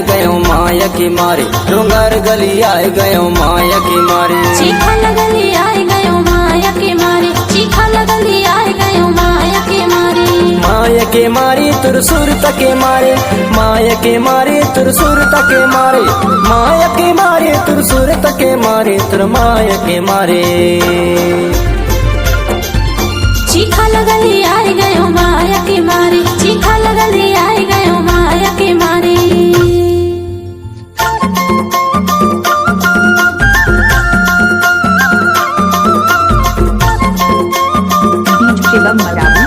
गयो माया के मारे, डोंगर गली आए गयो माया के मारे। चीखा लगली आए गयो माया के मारे, चीखा लगली आए गयो माया के मारे। माया के मारे तुर सुरत के मारे, माया के मारे तुर सुरत के मारे, माया के मारे तुर सुरत के मारे, तुर माया के मारे। चीखा लगली आए गयो माया के मारे, चीखा लगली आए गयो माया के मारे। शिवम मरावी,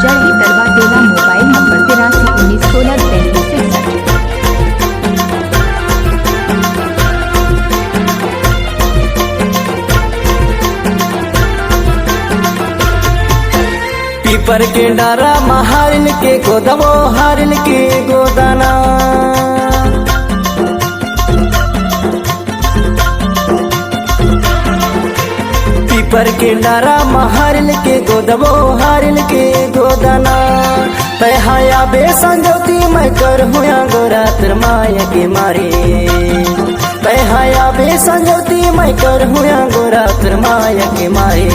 जड़ही तरवा तेला, मोबाइल नंबर 83 19 16 35 पीपर के डारा महारिन के गोदवो हारिन के गोदाना। पीपर के डारा महारिन के गोदवो हारिन के गोदाना। तहाया बे संजोती मैं कर हुआ गोरा तर माया के मारे। तहाया बे संजोती मैं कर हुआ गोरा तर माया के मारे।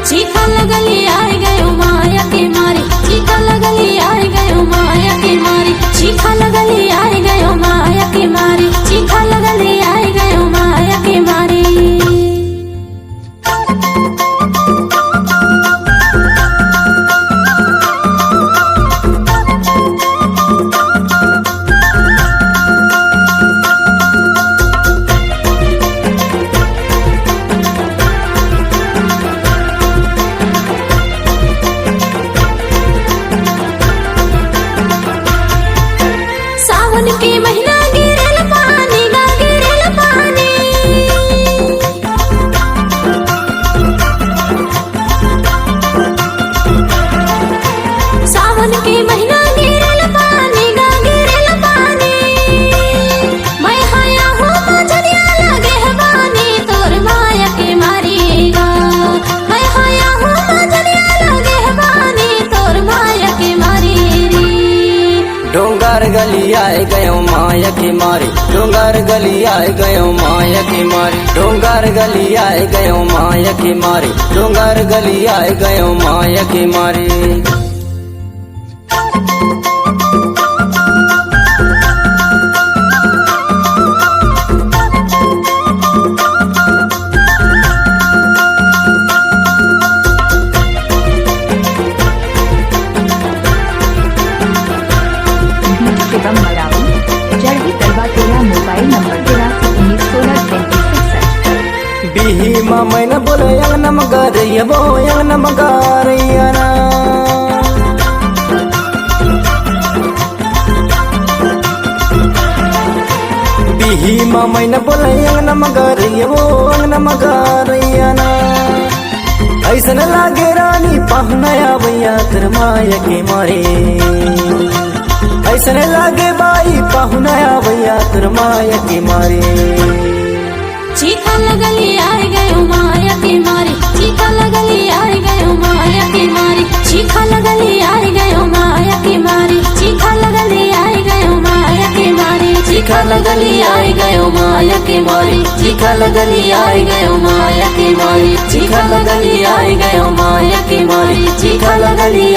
चीखा लगली आए गयो माया के मारे, चीखा लगली आए गयो माया के मारे, चीखा लगली आए गयो माया के मारे, चीखा लगली आए गयो माया के मारे। सावन के महीना गिरल पानी गा गिरल पानी। सावन के महीना गिरल पानी गा गिरल पानी। मैं हाया हूँ मजरिया लगे है बानी, तोर माया के मारेगा। मैं हाया हूँ मजरिया लगे है बानी, तोर माया के मारे रे। डोंगर गली आए गयो माया के मारे, डोंगर गली आए गयो माया के मारे, डोंगर गली आए गयो माया के मारे, डोंगर गली आए गयो माया के मारे। शिवम मरावी, जड़ही तरवा तेला, मोबाइल नंबर 83 19 16 35 बिही मैन बोले यंग नमगारिया बो यंग नमगारिया ना। बिही मैन बोले यंग नमगारिया बो यंग नमगारिया ना। ऐसन लागे रानी पहनाया भैया तर माया के मारे। ऐसन लागे बाई पहुनाया भैया तर माया के मारे। चीखा लगली आए गयो माया के मारे, चीखा लगली आए गयो माया के मारे, चीखा लगली आए गयो माया के मारे, चीखा लगली आए गयो माया के मारे, चीखा लगली आए गयो माया के मारे, चीखा लगली आए गयो माया के मारे, चीखा लगली आए गयो माया के मारे, चीखा लगली